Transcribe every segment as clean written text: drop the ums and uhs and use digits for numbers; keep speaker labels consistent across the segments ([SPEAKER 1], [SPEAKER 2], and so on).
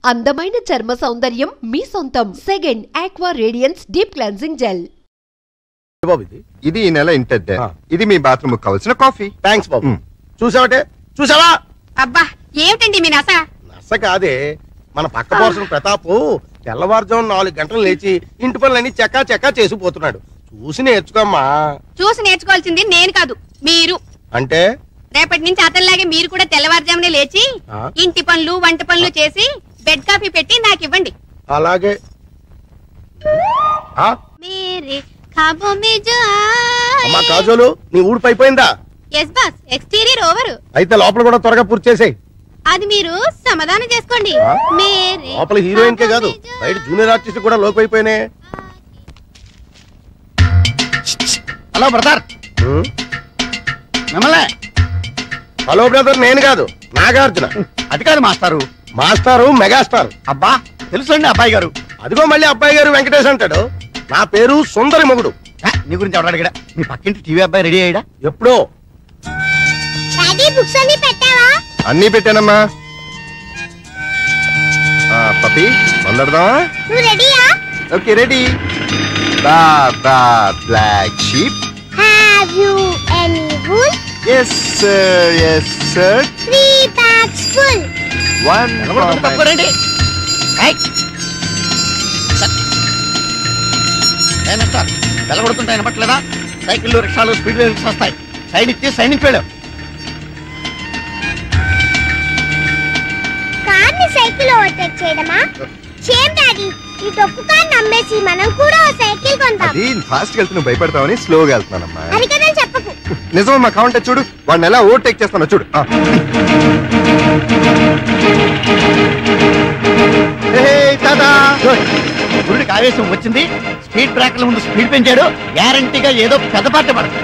[SPEAKER 1] అందమైన చర్మ సౌందర్యం మీ సొంతం. Second aqua radiance deep cleansing gel.
[SPEAKER 2] ఇది ఈ నెల ఇంటెడ్. ఇది మీ బాత్రూమ్ కావాల్సిన కాఫీ.
[SPEAKER 3] థ్యాంక్స్ బాబు. చూసావా?
[SPEAKER 4] అబ్బా ఏమిటండి మీ నస?
[SPEAKER 3] నస కాదే, మన పక్క పోర్షన్ ప్రతాప్ తెల్లవారుజాము 4 గంటలు లేచి ఇంటి పనులన్నీ చక్కా చేసిపోతున్నాడు. చూసి నేర్చుకోమ్మా.
[SPEAKER 4] చూసి నేర్చుకోవాల్సింది నేను కాదు, మీరు.
[SPEAKER 3] అంటే
[SPEAKER 4] రేపటి నుంచి అతనిలాగే మీరు కూడా తెల్లవారుజామునే లేచి ఇంటి పనులు వంట పనులు చేసి బెడ్ కాఫీ పెట్టి నాకు ఇవ్వండి.
[SPEAKER 3] అలాగే. అమ్మా కాజోలు, నీ ఊడిపోయిందా?
[SPEAKER 4] Yes boss, exterior over.
[SPEAKER 3] అయితే లోపల కూడా త్వరగా పూర్తి చేసేయ్.
[SPEAKER 4] అది మీరు సమాధానం చేసుకోండి.
[SPEAKER 3] లోపల హీరోయిన్ కే కాదు, బయట జూనియర్ ఆర్టిస్ట్ కూడా లోకి అయిపోయినాయి.
[SPEAKER 5] Hello brother.
[SPEAKER 3] హలో బ్రదర్, నేను కాదు, నాగార్జున.
[SPEAKER 5] అది కాదు మాస్టారు.
[SPEAKER 3] మాస్టారు మెగాస్టార్.
[SPEAKER 5] అబ్బా తెలుసండి అబ్బాయి గారు.
[SPEAKER 3] అదిగో మళ్ళీ అబ్బాయి గారు వెంకటేష్ అంటాడు. నా పేరు సుందరి మొగుడు.
[SPEAKER 5] నీ గురించి ఎవరు అడిగాడా? మీ పక్కింటి టీవీ అబ్బాయి రెడీ అయ్యాడా?
[SPEAKER 3] ఎప్పుడో.
[SPEAKER 2] అన్నీ పెట్టానమ్మా. పప్పి వందడదామా? Okay ready. Black sheep.
[SPEAKER 6] Have you any wool?
[SPEAKER 2] Yes sir.
[SPEAKER 6] 3 bags full.
[SPEAKER 2] One.
[SPEAKER 5] తప్పరండి. వెళ్ళగొడుతుంటాయి అనపట్లేదా? సైకిళ్ళు రిక్షాలు స్పీడ్ బ్రేకర్స్ వస్తాయి. సైడ్ ఇచ్చి సైడ్ నుంచి వెళ్ళావు.
[SPEAKER 6] కార్ని సైకిల్ ఓవర్టేక్ చేయడమా? చేమ్ డాడీ, ఈ తొక్కు కార్ నమ్మేసి మనం కూడా ఓ సైకిల్ కొందాం.
[SPEAKER 2] అది ఫాస్ట్ గా వెళ్తున్నా భయపడతావని స్లోగా వెళ్తున్నానమ్మా.
[SPEAKER 6] అది కదా చెప్పకు.
[SPEAKER 2] నిజమమ్మా, కావంటే చూడు వాడిని ఎలా ఓవర్టేక్ చేస్తానో చూడు.
[SPEAKER 5] గుడికి ఆవేశం వచ్చింది, స్పీడ్ బ్రేకర్ల ముందు స్పీడ్ పెంచాడు. గ్యారంటీగా ఏదో పెద్ద పార్టీ పడదు.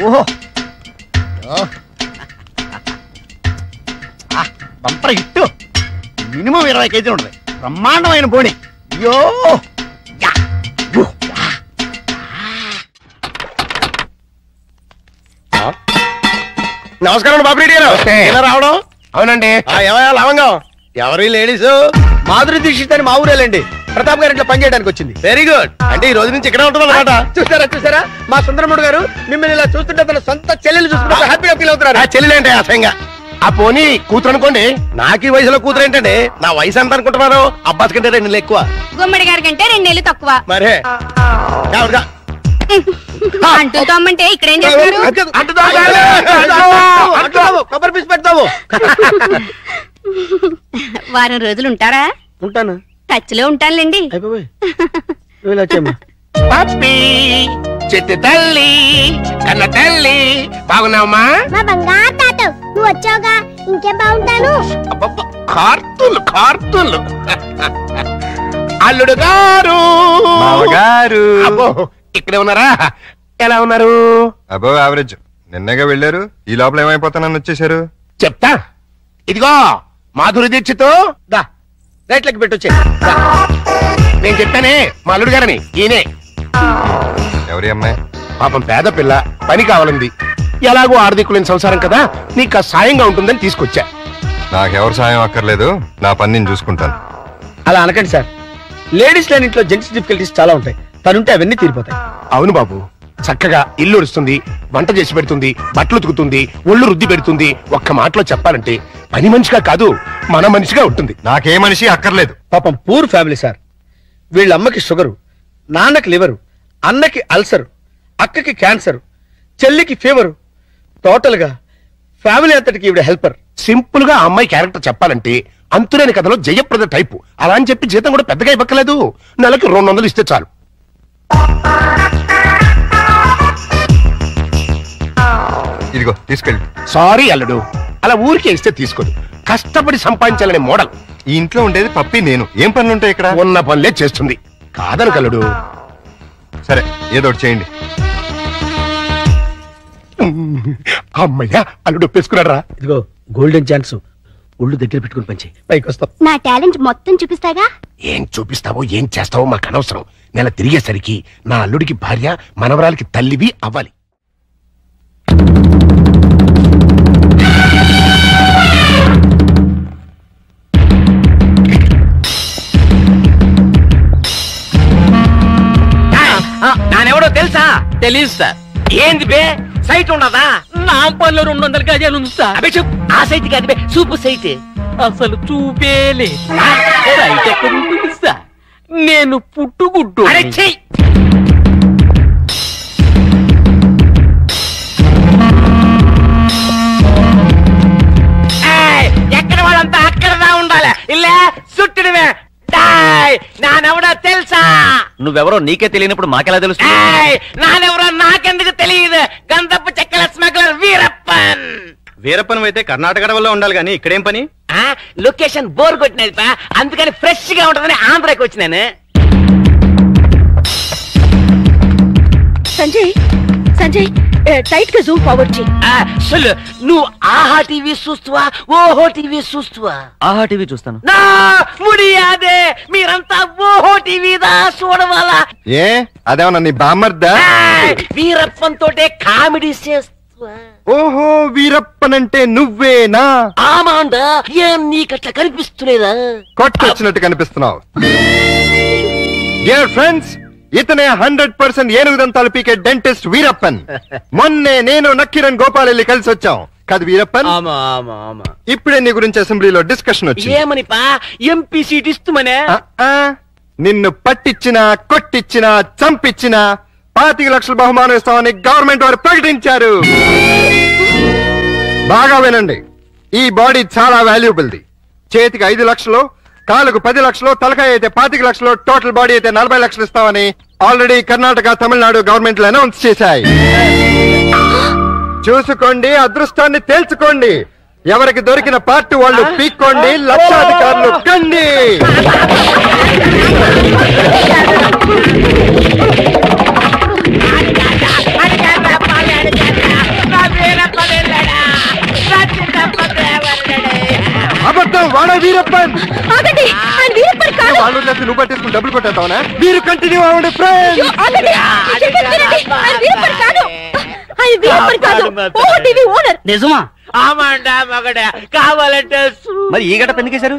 [SPEAKER 5] ఓహో బంపర్ హిట్. మినిమం 20 కేజీలు ఉంటుంది. బ్రహ్మాండమైన బోణి. అయ్యో
[SPEAKER 3] నమస్కారం బాబురెడ్డి గారు. ఎలా రావడం?
[SPEAKER 5] అవునండి.
[SPEAKER 3] ఏమయ్యా లవంగం? ఎవరి లేడీస్?
[SPEAKER 5] మాధురి దీక్షిత్ అని మా ఊరేలండి. ప్రతాప్ గారి ఇంట్లో పనిచేయడానికి వచ్చింది.
[SPEAKER 3] Very good. అంటే ఈ రోజు నుంచి ఇక్కడే ఉంటుంది అనమాట.
[SPEAKER 5] చూసారా మా సుందరముడు గారు మిమ్మల్ని ఇలా చూస్తుంటే తన సొంత చెల్లెలు చూసుకుంటే హ్యాపీగా ఫీల్ అవుతున్నారు.
[SPEAKER 3] ఆ చెల్లెలేంటే అసహ్యంగా. ఆ పోనీ కూతురు అనుకోండి. నాకు ఈ వయసులో కూతురు ఏంటండి? నా వయసు ఎంత అనుకుంటున్నారు? అబ్బాస్ కంటే 2 నెలలు ఎక్కువ.
[SPEAKER 4] గుమ్మడి గారి కంటే 2 నెలలు తక్కువ.
[SPEAKER 3] మరే
[SPEAKER 4] అంటూ తమ్మంటే ఇక్కడేం చేస్తారు?
[SPEAKER 3] కొబ్బరి పీసు పెడతావు.
[SPEAKER 4] వారం రోజులు ఉంటారా?
[SPEAKER 3] ఉంటాను.
[SPEAKER 4] టచ్ లో ఉంటానులేండి.
[SPEAKER 3] పప్పి చెట్టు తల్లి కన్న తల్లి బాగున్నావమ్మా?
[SPEAKER 6] మా బంగారు తాత, నువ్వు వచ్చావుగా, ఇంకేం బాగుంటాను.
[SPEAKER 3] కార్తూలు అల్లుడు గారు అబ్బో ఇక్కడే ఉన్నారా? ఎలా ఉన్నారు?
[SPEAKER 2] అబో యావరేజ్. నిన్నగా వెళ్ళారు, ఈ లోపల ఏమైపోతానని వచ్చేసారు.
[SPEAKER 3] చెప్తా. ఇదిగో మాధురి దీక్షతో రైట్లకి పెట్టొచ్చే. నేను చెప్పానే మా అల్లుడు గారని. ఈయనే.
[SPEAKER 2] ఎవరి అమ్మాయి?
[SPEAKER 3] పాపం పేద పిల్ల, పని కావాలంది. ఎలాగో ఆర్థికులేని సంసారం కదా, నీకు సాయంగా ఉంటుందని తీసుకొచ్చా.
[SPEAKER 2] నాకెవరు సాయం అక్కర్లేదు, నా పని నేను చూసుకుంటాను.
[SPEAKER 5] అలా అనకండి సార్. లేడీస్ లేని ఇంట్లో జెంట్స్ డిఫికల్టీస్ చాలా ఉంటాయి. తనుంటే అవన్నీ తీరిపోతాయి.
[SPEAKER 3] అవును బాబు, చక్కగా ఇల్లు ఉడుస్తుంది, వంట చేసి పెడుతుంది, బట్టలు ఉతుకుతుంది, ఒళ్ళు రుద్ది పెడుతుంది. ఒక్క మాటలో చెప్పాలంటే పని మనిషిగా కాదు, మన మనిషిగా ఉంటుంది.
[SPEAKER 2] నాకే మనిషి అక్కర్లేదు.
[SPEAKER 5] పాపం పూర్ ఫ్యామిలీ సార్. వీళ్ళ అమ్మకి షుగరు, నాన్నకి లివరు, అన్నకి అల్సరు, అక్కకి క్యాన్సర్, చెల్లికి ఫీవరు. టోటల్ గా ఫ్యామిలీ అంతటికి ఈవిడ హెల్పర్.
[SPEAKER 3] సింపుల్ గా అమ్మాయి క్యారెక్టర్ చెప్పాలంటే అంతులేని కథలో జయప్రద టైపు. అలా అని చెప్పి జీతం కూడా పెద్దగా ఇవ్వక్కలేదు. నెలకి 200 ఇస్తే చాలు.
[SPEAKER 2] ఇదిగో తీసుకెళ్ళి.
[SPEAKER 3] సారీ అల్లుడు, అలా ఊరికే ఇస్తే తీసుకోదు. కష్టపడి సంపాదించాలనే మోడల్.
[SPEAKER 2] ఈ ఇంట్లో ఉండేది పప్పి నేను. ఏం పనులుంటాయి ఇక్కడ?
[SPEAKER 3] ఉన్న పనులే చేస్తుంది. కాదను కల్లుడు.
[SPEAKER 2] సరే ఏదో ఒకటి చేయండి.
[SPEAKER 3] అమ్మయ్యా, అల్లుడు ఒప్పేసుకున్నాడు రా.
[SPEAKER 5] ఇదిగో గోల్డెన్ ఛాన్స్. ఒళ్ళు దగ్గర పెట్టుకుని పంచి పైకి వస్తాం.
[SPEAKER 6] నా టాలెంట్ మొత్తం చూపిస్తాగా.
[SPEAKER 3] ఏం చూపిస్తావో ఏం చేస్తావో మాకు అనవసరం. నెల తిరిగేసరికి నా అల్లుడికి భార్య, మనవరాలకి తల్లివి అవ్వాలి.
[SPEAKER 7] తెలియదు సార్. ఏంది బే సైట్ ఉండదా? నా పనిలో 200 గజాలు ఉంది సార్. అబే చూపు, ఆ సైట్ కాదు బే, చూపు సైట్. అసలు చూపేలే. సైట్ ఎక్కడ ఉంటుంది సార్? నేను పుట్టుగుడ్డు. అరే చెయ్యి. ఎక్కడ వాళ్ళంతా అక్కడదా ఉండాలి. ఇల్లే చుట్టడమే. నానెవడో తెలుసా?
[SPEAKER 8] నువ్వెవరో నీకే తెలియనప్పుడు మాకెలా తెలుసు?
[SPEAKER 7] నానెవరో నాకెందుకు తెలియదు. గంధపు చెక్కల స్మగ్లర్ వీరప్పన్.
[SPEAKER 8] వీరప్పన్ అయితే కర్ణాటక వల్ల ఉండాలి కానీ ఇక్కడేం పని?
[SPEAKER 7] లొకేషన్ బోర్ కొట్టినది పా, అందుకని ఫ్రెష్ గా ఉంటుందని ఆంధ్రాకి వచ్చినాను.
[SPEAKER 9] సంజయ్ సంజయ్ టైట్ గా జూమ్ ఫార్వర్డ్ చెయ్యి.
[SPEAKER 7] నువ్వు ఆహా టీవీ చూస్తువా, ఓహో టీవీ చూస్తువా?
[SPEAKER 8] ఆహా టీవీ చూస్తాను.
[SPEAKER 7] నా ముడియాదే, మీరంతా ఓహో టీవీదా చూడవాలా?
[SPEAKER 2] ఏ అదేమన్నా నీ బామ్మర్దా?
[SPEAKER 7] వీరప్పన్ తోటే కామెడీ చేస్తువా?
[SPEAKER 2] ఓహో వీరప్పనంటే నువ్వేనా?
[SPEAKER 7] ఆమాండా, ఏం నీకట్లా కనిపిస్తులేదా?
[SPEAKER 2] కొట్టొచ్చినట్టు కనిపిస్తున్నావు. డియర్ ఫ్రెండ్స్, ఇతనే 100% ఏనుగు దంతాలు పీకే డెంటిస్ట్ వీరప్పన్. మొన్నే నేను నక్కిరణ్ గోపాల్ వెళ్ళి కలిసి వచ్చాం కాదు వీరప్పన్? ఇప్పుడే నీ గురించి అసెంబ్లీలో డిస్కషన్ వచ్చింది.
[SPEAKER 7] ఏమని పా? ఎంపీ సీట్ ఇస్తుమనే?
[SPEAKER 2] నిన్ను పట్టించినా కొట్టించినా చంపించినా 25 లక్షల బహుమానం ఇస్తామని గవర్నమెంట్ వారు ప్రకటించారు. బాగా వినండి, ఈ బాడీ చాలా వాల్యుబుల్ది. చేతికి 5 లక్షలు, కాలుకు 10 లక్షలు, తలకాయ అయితే 25 లక్షలు, టోటల్ బాడీ అయితే 40 లక్షలు ఇస్తామని ఆల్రెడీ కర్ణాటక, తమిళనాడు గవర్నమెంట్లు అనౌన్స్ చేశాయి. చూసుకోండి, అదృష్టాన్ని తేల్చుకోండి. ఎవరికి దొరికిన పార్ట్ వాళ్ళు పీక్కోండి, లక్షాధికారులు కండి. అబద్ధం, వాడ వీరప్పన్. వాళ్ళు నువ్వు పట్టేసుకుని డబ్బులు కొట్టేస్తావనా? మీరు కంటిన్యూ అవ్వండి ఫ్రెండ్స్.
[SPEAKER 7] నిజమా? ఆమండా మగడా, కావాలంటే
[SPEAKER 8] మరి ఈ గట పెందుకేశారు?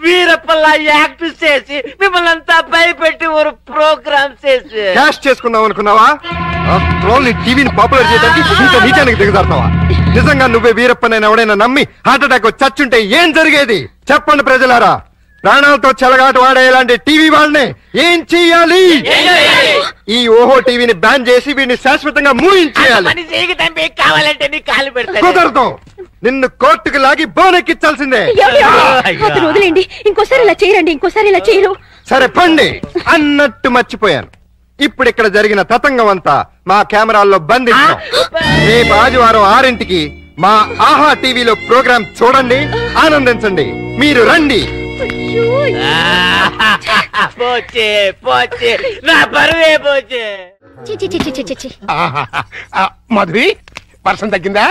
[SPEAKER 7] వీరప్పల్లా యాక్ట్ చేసి మిమ్మల్ని అంతా భయపెట్టి ఒక ప్రోగ్రామ్ చేసి
[SPEAKER 2] క్యాష్ చేసుకుందాం అనుకున్నావా? టీవీని పాపులర్ చేయడానికి ఇంత నీచానికి దిగజారుతావా? నిజంగా నువ్వే వీరప్పనైనా ఎవడైనా నమ్మి హార్ట్ అటాక్ చచ్చుంటే ఏం జరిగేది చెప్పండి ప్రజలారా. ప్రాణాలతో చెలగాట వాడే ఇలాంటి టీవీ వాళ్ళని ఏం చెయ్యాలి? ఈ ఓహో టీవీని బ్యాన్ చేసి వీడిని శాశ్వతంగా మూయించేయాలి.
[SPEAKER 7] కావాలంటే నీ కాలు పెడతా.
[SPEAKER 2] కుదరదు, నిన్ను కోర్టుకు లాగి బోనెక్కించాల్సిందే.
[SPEAKER 9] వదిలేండి, ఇంకోసారి ఇలా చేయరండి, ఇంకోసారి ఇలా చేయరు.
[SPEAKER 2] సరే పండి. అన్నట్టు మర్చిపోయాను, ఇప్పుడు ఇక్కడ జరిగిన తతంగం అంతా మా కెమెరాల్లో బంధిస్తాం. రేపు ఆదివారం 6ంటికి మా ఆహా టీవీలో ప్రోగ్రాం చూడండి, ఆనందించండి. మీరు రండి.
[SPEAKER 7] పోచే పోచే, నా పరువే పోచే.
[SPEAKER 3] మధురి, వర్షం తగ్గిందా?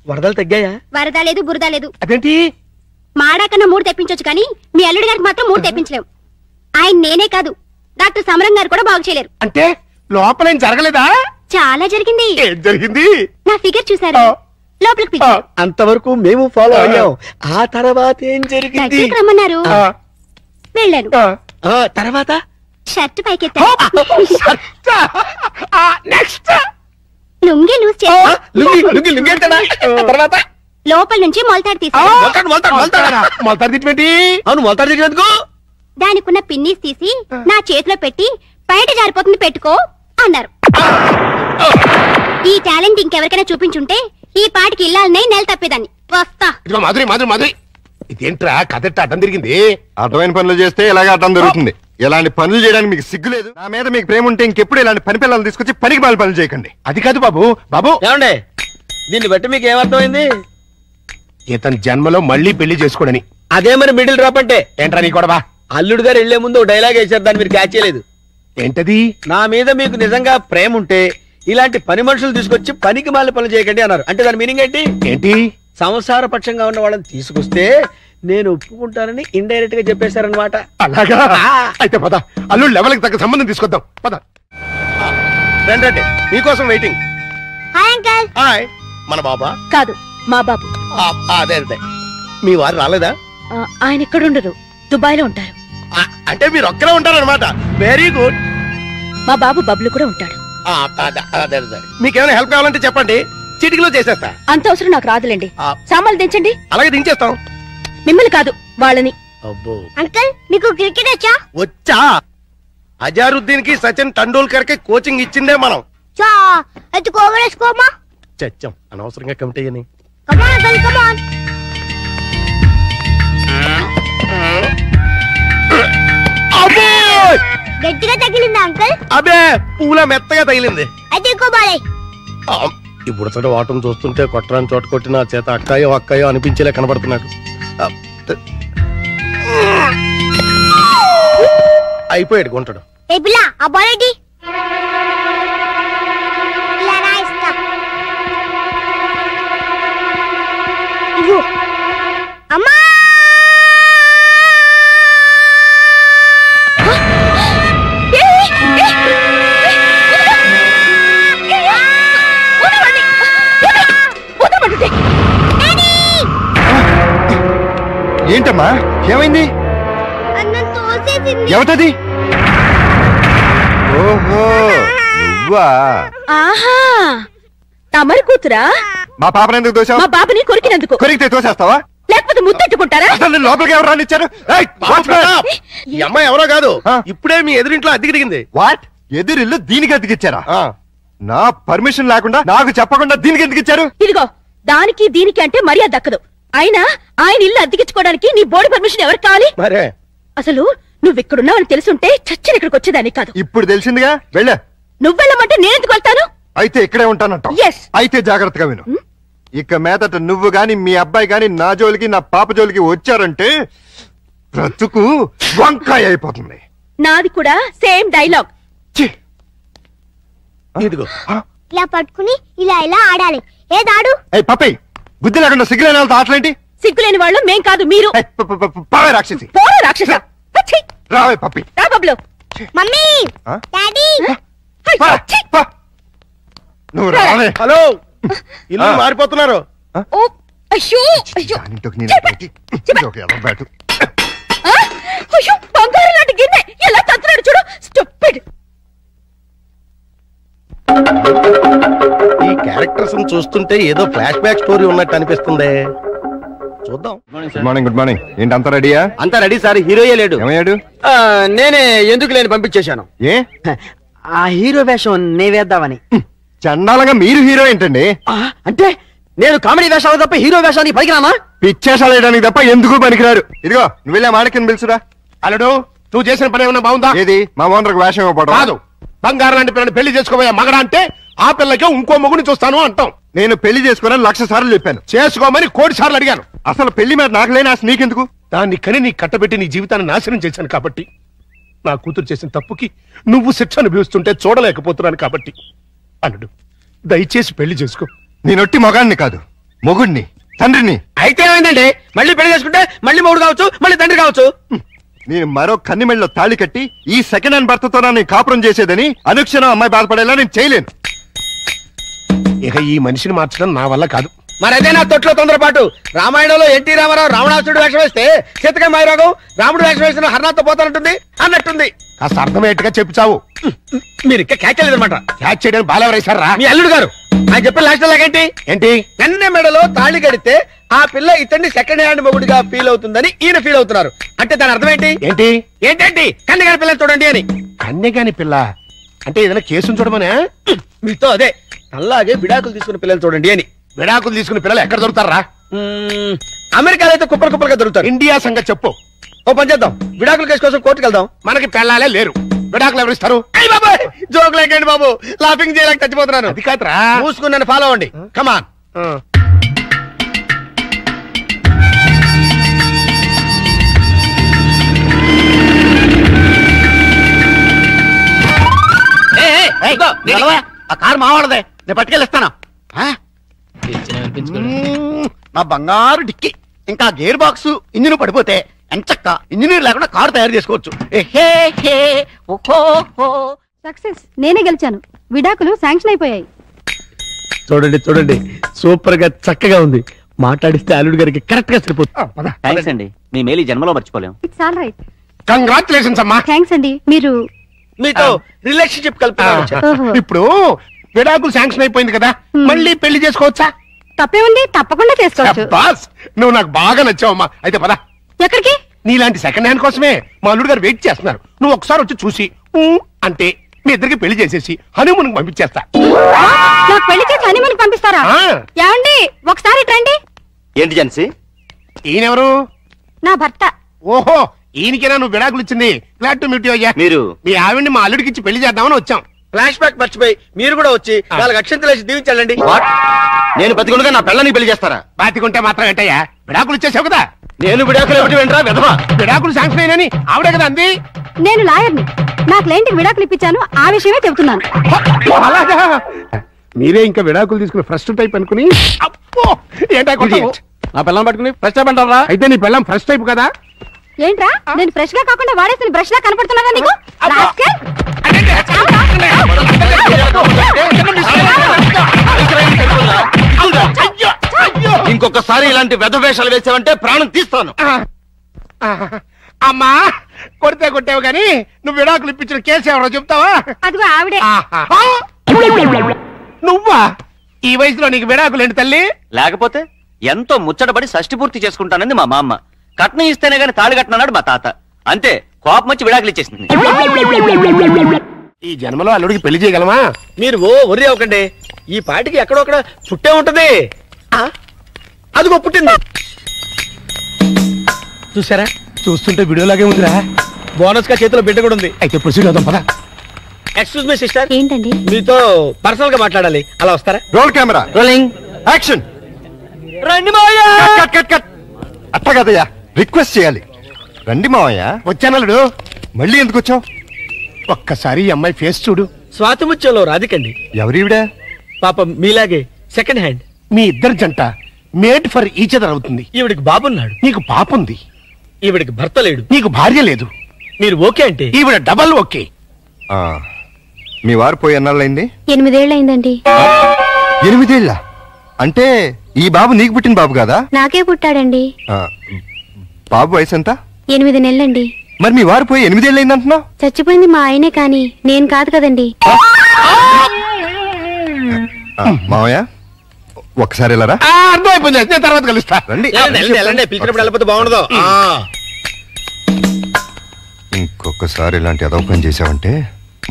[SPEAKER 5] వరదలు తగ్గాయా?
[SPEAKER 6] వరద లేదు, బురద లేదు.
[SPEAKER 3] అదేంటి?
[SPEAKER 6] మాడాకన్నా 3 తెప్పించొచ్చు కానీ మీ అల్లుడి గారికి మాత్రం 3 తెప్పించలేము. ఆయన నేనే కాదు, డాక్టర్ సమరం గారు కూడా బాగు చేయలేరు.
[SPEAKER 3] అంటే లోపల ఏం జరగలేదా?
[SPEAKER 6] చాలా జరిగింది.
[SPEAKER 3] ఏం జరిగింది?
[SPEAKER 6] నా ఫిగర్ చూసారు, లోపలికి పిలిచారు.
[SPEAKER 5] అంతవరకు మేము ఫాలో అయ్యాం. ఆ తర్వాత ఏం జరిగింది?
[SPEAKER 6] దగ్గరికి రమ్మన్నారు, వెళ్ళాను.
[SPEAKER 5] తర్వాత
[SPEAKER 6] షర్ట్ పైకెత్తా,
[SPEAKER 3] నెక్స్ట్
[SPEAKER 6] లుంగి లూజ్ చేస్తా,
[SPEAKER 5] తర్వాత
[SPEAKER 6] లోపల నుంచి మొలతాడు తీసా.
[SPEAKER 3] మొలతాడు తిట్టి
[SPEAKER 5] అవును, మొలతాడు తిరిగినందుకు
[SPEAKER 6] దానికున్న పిన్నీస్ తీసి నా చేతిలో పెట్టి బయట జారిపోతుంది పెట్టుకో అన్నారు. ఈ టాలెంట్ ఇంకెవరికైనా చూపించుంటే ఈ పాటికి ఇల్లాలనే నెల తప్పేదాన్ని. వస్తా.
[SPEAKER 3] ఇదిగో మాధురి, మాధురి, మాధురి, ఇదేంట్రా కథెట్ట అడ్డం తిరిగింది?
[SPEAKER 2] అడ్డమైన పనులు చేస్తే ఇలాగే అడ్డం దొరుకుతుంది. ఇలాంటి పనులు చేయడానికి మీకు సిగ్గులేదు? నా మీద మీకు ప్రేమ ఉంటే ఇంకెప్పుడు ఇలాంటి పని పిల్లలు తీసుకొచ్చి పనికి మాల పనులు చేయకండి.
[SPEAKER 3] అది కాదు బాబు. బాబు
[SPEAKER 5] ఏమండే, దీన్ని బట్టి మీకు ఏమర్థమైంది?
[SPEAKER 3] ఇతని జన్మలో మళ్ళీ పెళ్లి చేసుకోడని.
[SPEAKER 5] అదే మరి మిడిల్ డ్రాప్ అంటే.
[SPEAKER 3] ఏంట్రా నీ కూడా?
[SPEAKER 5] అల్లుడు గారు వెళ్లే ముందు డైలాగ్ వేశారు, దాన్ని మీరు క్యాచ్ చేయలేదు.
[SPEAKER 3] ఏంటది?
[SPEAKER 5] నా మీద మీకు నిజంగా ప్రేమ ఉంటే ఇలాంటి పని మనుషులు తీసుకొచ్చి పనికి మాల పనులు చేయకండి అన్నారు. అంటే దాని మీనింగ్ ఏంటి?
[SPEAKER 3] ఏంటి?
[SPEAKER 5] సంసార పక్షంగా ఉన్న వాళ్ళని తీసుకొస్తే నేను ఒప్పుకుంటానని ఇండైరెక్ట్ గా చెప్పేశారనమాట.
[SPEAKER 3] అలాగా? అయితే పద, అల్లుడు లెవెల్కి తగ్గ సంబంధం తీసుకొద్దాం. పద.
[SPEAKER 5] రండి, మీకోసం వెయిటింగ్.
[SPEAKER 6] Hi uncle.
[SPEAKER 5] హాయ్. మన బాబా?
[SPEAKER 9] కాదు, మా బాబు.
[SPEAKER 5] అదే అదే. మీ వారు రాలేదా?
[SPEAKER 9] ఆయన ఎక్కడుండరు, దుబాయ్ లో ఉంటారు.
[SPEAKER 5] అంటే మీరు ఒక్కరే ఉంటారనమాట. Very good.
[SPEAKER 9] మా బాబు బబ్లు కూడా ఉంటాడు.
[SPEAKER 3] మీకేమైనా హెల్ప్ కావాలంటే చెప్పండి, చిటికలో చేసేస్తా.
[SPEAKER 9] అంత అవసరం నాకు రాదులేండి.
[SPEAKER 3] ఆ.
[SPEAKER 9] సామాన్లు దించండి.
[SPEAKER 3] అలాగే దించేస్తాం.
[SPEAKER 9] మిమ్మల్ని కాదు వాళ్ళని.
[SPEAKER 3] అబ్బో
[SPEAKER 6] అంకుల్ మీకు క్రికెట్ వచ్చా?
[SPEAKER 3] వచ్చా? అజారుద్దీన్ కి సచిన్ టెండూల్కర్ కి కోచింగ్ ఇచ్చిందే మనం.
[SPEAKER 6] చా అయితే కోవరేసుకోమా.
[SPEAKER 3] చచ్చాం అనవసరంగా కమిటీ అని.
[SPEAKER 6] కమాన్ అంకుల్ కమాన్. గట్టిగా తగిలిందా అంకుల్?
[SPEAKER 3] అబే పూల మెత్తగా తగిలింది.
[SPEAKER 6] అయితే ఇంకో బాలే.
[SPEAKER 3] ఇప్పుడు సరే వాటం చూస్తుంటే కొట్టరాని చోట కొట్టిన చేత అక్కాయో అక్కాయో అనిపించేలా కనబడుతున్నాడు. అయిపోయాడు గుంటడు.
[SPEAKER 6] ఏ పిల్ల ఆ బాల్ ఏంటి? ఇలా రాయిస్తా. ఇవ్వు. అమ్మా
[SPEAKER 2] ఏంటమ్మా ఏమైంది?
[SPEAKER 6] అన్నం తోసేసింది.
[SPEAKER 2] ఎవటది? ఓహో నువ్వా?
[SPEAKER 9] ఆహా తమరి కూతురా?
[SPEAKER 2] మా పాపను ఎందుకు
[SPEAKER 9] మా
[SPEAKER 2] దోశావు?
[SPEAKER 9] బాబుని కొరికినందుకు.
[SPEAKER 2] కొరికితే తోసేస్తావా?
[SPEAKER 9] లేకపోతే ముద్దెట్టుకుంటారా?
[SPEAKER 2] అసలు నేను లోపలికి ఎవరు రానిచ్చారు? ఏయ్, వాచ్మెన్!
[SPEAKER 3] ఈ అమ్మాయి ఎవరో కాదు,
[SPEAKER 2] ఆ?
[SPEAKER 3] ఇప్పుడే మీ ఎదురింట్లో అద్దెకి దిగింది.
[SPEAKER 2] వాట్? ఎదురిల్లు దీనికి అతికిచ్చారా? నా పర్మిషన్ లేకుండా నాకు చెప్పకుండా దీనికి ఎందుకు ఇచ్చారు?
[SPEAKER 9] ఇదిగో దానికి దీనికి అంటే మర్యాద దక్కదు. అయినా ఆయన ఇల్లు అద్దెకించుకోవడానికి నీ బోర్డు పర్మిషన్ ఎవరికి కావాలి?
[SPEAKER 3] మరే
[SPEAKER 9] అసలు నువ్విక్కడున్నావని తెలుసుంటే చచ్చిన ఇక్కడికి వచ్చేదాన్ని కాదు.
[SPEAKER 2] ఇప్పుడు తెలిసిందిగా, వెళ్ళా.
[SPEAKER 9] నువ్వెళ్ళమంటే నేనెందుకు వెళ్తాను?
[SPEAKER 2] అయితే ఇక్కడే ఉంటానంట.
[SPEAKER 9] Yes.
[SPEAKER 2] అయితే జాగ్రత్తగా విను. ఇక మీదట నువ్వు గాని మీ అబ్బాయి గాని నా జోలికి నా పాప జోలికి వచ్చారంటే బ్రతుకు వంకాయ అయిపోతుంది.
[SPEAKER 9] నాది కూడా సేమ్ డైలాగ్.
[SPEAKER 2] ఛీ!
[SPEAKER 3] ఇదిగో
[SPEAKER 6] ఇలా పట్టుకుని ఇలా ఇలా ఆడాలి. ఏదాడు?
[SPEAKER 2] ఏయ్ పప్పి, బుద్ధి లేకుండా సిగ్గులేని వాళ్ళతో ఆటలేంటి?
[SPEAKER 9] సిగ్గులేని వాళ్ళు మేం కాదు మీరు.
[SPEAKER 2] ఏయ్, పావే రాక్షసి.
[SPEAKER 9] పోరా రాక్షస. ఛీ!
[SPEAKER 2] రావే పప్పి.
[SPEAKER 9] రా బబ్లు.
[SPEAKER 6] మమ్మీ
[SPEAKER 2] ఆ?
[SPEAKER 6] డాడీ
[SPEAKER 2] పా, పా. నువ్వు రావే.
[SPEAKER 3] హలో, ఇల్లు మారిపోతున్నారు.
[SPEAKER 9] ఓ అయ్యో అయ్యో.
[SPEAKER 2] దానింటోకి నేను
[SPEAKER 9] చెప్ప.
[SPEAKER 2] పెట్టి,
[SPEAKER 9] చెప్ప.
[SPEAKER 2] ఇదొక ఎర్ర బ్యాటు.
[SPEAKER 9] ఆ? అయ్యో బంగారం లాంటి గిన్నె ఎలా తంతున్నాడు చూడు. స్టూపిడ్.
[SPEAKER 3] ఈ క్యారెక్టర్స్ చూస్తుంటే ఏదో ఫ్లాష్ బ్యాక్ స్టోరీ ఉన్నట్టు అనిపిస్తుంది. చూద్దాం.
[SPEAKER 2] Good morning. Good morning. ఏంటి అంతా రెడీయా?
[SPEAKER 8] అంతా రెడీ సార్, హీరోయే లేడు.
[SPEAKER 2] ఏమయ్యాడు?
[SPEAKER 5] నేనే ఎందుకు లేని పంపించేశాను.
[SPEAKER 2] ఏ
[SPEAKER 5] ఆ హీరో వేషం నే వేద్దామని.
[SPEAKER 2] చండాలంగా మీరు హీరో ఏంటండి?
[SPEAKER 5] అంటే నేను కామెడీ వేషాలు తప్ప హీరో వేషానికి పనికిరానా?
[SPEAKER 2] పిచ్చేసాలు వేయడానికి తప్ప ఎందుకు పనికిరారు. ఇదిగో నువ్వు వెళ్ళా మాణిక్యం పిలుచురా.
[SPEAKER 3] అల్లుడు, నువ్వు చేసిన పని ఏమన్నా బాగుందా?
[SPEAKER 2] ఏది మా ఓనర్కి వేషం ఇవ్వడం
[SPEAKER 3] కాదు, బంగారం లాంటి పిల్లని పెళ్లి చేసుకోబోయే మగడా అంటే ఆ పిల్లకే ఇంకో మొగుని చూస్తాను అంటాం.
[SPEAKER 2] నేను పెళ్లి చేసుకోనని 1,00,000 సార్లు చెప్పాను.
[SPEAKER 3] చేసుకోమని 1,00,00,000 సార్లు అడిగాను.
[SPEAKER 2] అసలు పెళ్లి మీద నాకు లేని ఆశ నీకెందుకు?
[SPEAKER 3] దాన్ని కని నీ కట్టబెట్టి నీ జీవితాన్ని నాశనం చేశాను కాబట్టి, నా కూతురు చేసిన తప్పుకి నువ్వు శిక్ష అనుభవిస్తుంటే చూడలేకపోతున్నాను కాబట్టి, అల్లుడు దయచేసి పెళ్లి చేసుకో.
[SPEAKER 2] నేనొట్టి మగాడిని కాదు, మొగుడిని, తండ్రిని.
[SPEAKER 5] అయితే ఏమైందండి? మళ్ళీ పెళ్లి చేసుకుంటే మళ్ళీ మొగుడు కావచ్చు, మళ్ళీ తండ్రి కావచ్చు.
[SPEAKER 2] నేను మరో కన్నిమెళ్ళలో తాళి కట్టి ఈ సెకండ్ హ్యాండ్ భర్తతో నేను కాపురం చేసేదని అనుక్షణం అమ్మాయి బాధపడేలా నేను చేయలేను.
[SPEAKER 3] ఇక ఈ మనిషిని మార్చడం నా వల్ల కాదు.
[SPEAKER 5] మరి అదే నా తొట్లో తొందరపాటు. రామాయణంలో ఎన్టీ రామారావు రావణాసుడు వేషం వేస్తే సీతక మైరాగం రాముడు వేషం వేసిన హర్నాథ్తో పోతానంటుంది అన్నట్టుంది.
[SPEAKER 3] కాస్త అర్థమయ్యేట్టుగా చెప్పు చావు.
[SPEAKER 5] మీరు ఇంకా క్యాచ్ చేయలేదన్నమాట.
[SPEAKER 3] క్యాచ్ చేయడానికి బాలెవరేశారా?
[SPEAKER 5] మీ అల్లుడు గారు ఆయన చెప్పిన లాస్ట్ లాగేంటి?
[SPEAKER 3] ఏంటి?
[SPEAKER 5] కన్నె మెడలో తాళి కడితే ఆ పిల్ల ఇతన్ని సెకండ్ హ్యాండ్ మొగుడిగా ఫీల్ అవుతుందని ఈయన ఫీల్ అవుతున్నారు. అంటే దాని అర్థం ఏంటి?
[SPEAKER 3] ఏంటి?
[SPEAKER 5] ఏంటంటే కన్నె గారి పిల్లలు చూడండి అని.
[SPEAKER 3] కన్యగాని పిల్ల అంటే ఏదైనా కేసును చూడమనే?
[SPEAKER 5] మీతో అదే అలాగే విడాకులు తీసుకున్న పిల్లలు చూడండి అని.
[SPEAKER 3] విడాకులు తీసుకున్న పిల్లలు ఎక్కడ దొరుకుతారా?
[SPEAKER 5] అమెరికాలో అయితే కుప్పలు కుప్పలుగా దొరుకుతారు.
[SPEAKER 3] ఇండియా సంగతి చెప్పు.
[SPEAKER 5] ఓ పని చేద్దాం, విడాకుల కేసు కోసం కోర్టుకు వెళ్దాం.
[SPEAKER 3] మనకి పెళ్ళాలే లేరు, విడాకులు ఎవరు ఇస్తారు?
[SPEAKER 5] అయ్య బాబాయ్, జోక్ లేకండి బాబు, లాఫింగ్ చేయలేక చచ్చిపోతున్నాను.
[SPEAKER 3] అది కాదురా.
[SPEAKER 5] మూసుకుని నన్ను ఫాలో అవ్వండి. కమాన్.
[SPEAKER 8] ఆ కారు మావాడదే, నేను పట్టుకెళ్ళిస్తాను.
[SPEAKER 5] నా బంగారు డిక్కి ఇంకా గేర్ బాక్స్ ఇంజిన్ పడిపోతే ఎంచక్క ఇంజనీర్ లేకుండా కారు తయారు చేసుకోవచ్చు.
[SPEAKER 6] సక్సెస్. నేనే గెలిచాను. విడాకులు శాంక్షన్ అయిపోయాయి.
[SPEAKER 5] చూడండి చూడండి, సూపర్ గా చక్కగా ఉంది. మాట్లాడిస్తే అల్లుడు గారికి కరెక్ట్ గా సరిపోతుంది.
[SPEAKER 8] థ్యాంక్స్ అండి, మీ మేలు ఈ జన్మలో మర్చిపోలేం.
[SPEAKER 6] It's all right.
[SPEAKER 3] కంగ్రాచులేషన్స్ అమ్మా.
[SPEAKER 6] థ్యాంక్స్ అండి. మీరు
[SPEAKER 5] మీతో రిలేషన్షిప్ కలుపుతున్నాను.
[SPEAKER 3] ఇప్పుడు విడాకులు శాంక్షన్ అయిపోయింది కదా, మళ్ళీ పెళ్లి చేసుకోవచ్చా?
[SPEAKER 6] తప్పే ఉంది, తప్పకుండా చేసుకోవచ్చు.
[SPEAKER 3] బాస్, నువ్వు నాకు బాగా నచ్చావమ్మా. అయితే పద.
[SPEAKER 6] ఎక్కడికి?
[SPEAKER 3] నీలాంటి సెకండ్ హ్యాండ్ కోసమే మా అల్లుడు గారు వెయిట్ చేస్తున్నారు. నువ్వు ఒకసారి వచ్చి చూసి అంటే మీ ఇద్దరికి పెళ్లి చేసేసి హనీమూన్ పంపించేస్తా.
[SPEAKER 6] నాకు పెళ్లి చేసి హనీమూన్ పంపిస్తారా? ఏమండి ఒకసారి రండి.
[SPEAKER 8] ఏంటి జెన్సీ?
[SPEAKER 3] ఈయనెవరు?
[SPEAKER 6] నా భర్త.
[SPEAKER 3] ఓహో, ఈయనకేనా నువ్వు విడాకులు ఇచ్చింది? గ్లాడ్ టు మీట్ యు అయ్యా.
[SPEAKER 8] మీరు
[SPEAKER 3] మీ ఆవిడ్ని మా అల్లుడికి ఇచ్చి పెళ్లి చేద్దామని వచ్చాం.
[SPEAKER 5] ఫ్లాష్ బ్యాక్ మర్చిపోయి మీరు కూడా వచ్చి 4 అక్షంతలు వేసి దీవించాలండి.
[SPEAKER 8] నేను బతికుండగా నా పిల్లని పెళ్లి చేస్తారా?
[SPEAKER 3] బాతికుంటే మాత్రం ఏంటయ్యా, విడాకులు ఇచ్చేసావు కదా.
[SPEAKER 8] నేను విడాకులు ఏమిటి వెంటరా విధవా?
[SPEAKER 3] విడాకులు శాంక్షన్ అయినని ఆవిడే కదా అంది.
[SPEAKER 6] నేను లాయర్ని, నా క్లయింట్కి విడాకులు ఇప్పించాను, ఆ విషయమే చెబుతున్నాను.
[SPEAKER 3] అలాగా? మీరే ఇంకా విడాకులు తీసుకుని ఫస్ట్ టైప్ అనుకుని అప్పో ఏంటా
[SPEAKER 8] నా పిల్లని పట్టుకుని ఫస్ట్ టైప్ అంటారా?
[SPEAKER 3] అయితే నీ పిల్లం ఫస్ట్ టైప్ కదా.
[SPEAKER 6] ఏంట్రా, నేను ఫ్రెష్ గా కాకుండా వాడేసిన బ్రష్ లా కనపడుతున్నాగా నీకు?
[SPEAKER 8] ఇంకొకసారి ఇలాంటి వెధవేషాలు వేసావంటే ప్రాణం తీస్తాను.
[SPEAKER 3] అమ్మా, కొడితే కొట్టావు గాని నువ్వు విడాకులు ఇప్పించిన కేసు ఎవరో చెప్తావా?
[SPEAKER 6] అదిగో ఆవిడే.
[SPEAKER 3] నువ్వా? ఈ వయసులో నీకు విడాకులు ఏంటి తల్లి?
[SPEAKER 8] లేకపోతే ఎంతో ముచ్చటపడి షష్టి పూర్తి చేసుకుంటానంది మా మామ. కట్నం ఇస్తేనే గాని తాళి కట్టనన్నాడు మా తాత. అంతే, కోపం వచ్చి విడాకులు ఇచ్చేసింది.
[SPEAKER 3] ఈ జన్మలో అల్లుడికి పెళ్లి చేయగలమా?
[SPEAKER 5] మీరు ఒరి అవ్వకండి. ఈ పాటికి ఎక్కడొక్కడ పుట్టే ఉంటది. అదిగో పుట్టింది. చూసారా?
[SPEAKER 3] చూస్తుంటే వీడియోలాగే ఉందిరా.
[SPEAKER 5] బోనస్ గా చేతిలో బిడ్డ కూడా ఉంది.
[SPEAKER 3] అయితే ప్రొసీడ్ అవుదాం పద.
[SPEAKER 5] ఎక్స్క్యూజ్ మీ సిస్టర్,
[SPEAKER 6] ఏంటండి?
[SPEAKER 5] మీతో పర్సనల్ గా మాట్లాడాలి, అలా వస్తారా?
[SPEAKER 2] Roll camera
[SPEAKER 8] rolling
[SPEAKER 2] action.
[SPEAKER 8] రండి మావయ్య.
[SPEAKER 2] Cut cut cut. అట్ట కదయ్యా, రిక్వెస్ట్ చేయాలి. రండి మావయ్య.
[SPEAKER 3] వచ్చానల్లుడు.
[SPEAKER 2] మళ్ళీ ఎందుకు వచ్చావు?
[SPEAKER 3] ఒక్కసారి ఈ అమ్మాయి ఫేస్ చూడు.
[SPEAKER 5] స్వాతి ముత్యంలో రాధికండి.
[SPEAKER 2] ఎవరివిడా?
[SPEAKER 5] పాపం మీలాగే సెకండ్ హ్యాండ్.
[SPEAKER 3] మీ ఇద్దరు జంట మేడ్ ఫర్ ఈచ్ అదర్ అవుతుంది.
[SPEAKER 5] ఈవిడికి బాబున్నాడు,
[SPEAKER 3] నీకు పాప ఉంది.
[SPEAKER 5] ఈవిడికి భర్త లేడు,
[SPEAKER 3] నీకు భార్య లేదు.
[SPEAKER 5] మీరు ఓకే అంటే
[SPEAKER 3] ఈవిడ డబల్ ఓకే.
[SPEAKER 2] మీ వారు పోయి ఎన్నాళ్ళైంది?
[SPEAKER 6] 8 ఏళ్ళైందండి.
[SPEAKER 2] 8 ఏళ్ళ? అంటే ఈ బాబు నీకు పుట్టిన బాబు కాదా?
[SPEAKER 6] నాకే పుట్టాడండి.
[SPEAKER 2] బాబు వయసు ఎంత?
[SPEAKER 6] 8 నెలలండి.
[SPEAKER 2] మరి మీ వారు పోయి 8 ఏళ్ళైంది అంటున్నావు?
[SPEAKER 6] చచ్చిపోయింది మా ఆయనే, కానీ నేను కాదు కదండి.
[SPEAKER 2] మావయ్య ఒకసారి వెళ్ళరా.
[SPEAKER 3] అర్థమైపోయింది, నేను తర్వాత కలుస్తా.
[SPEAKER 2] రండి.
[SPEAKER 5] పిలిచినప్పుడు వెళ్ళిపోతే బాగుండదు.
[SPEAKER 2] ఇంకొకసారి ఇలాంటి అదవ పని చేసావంటే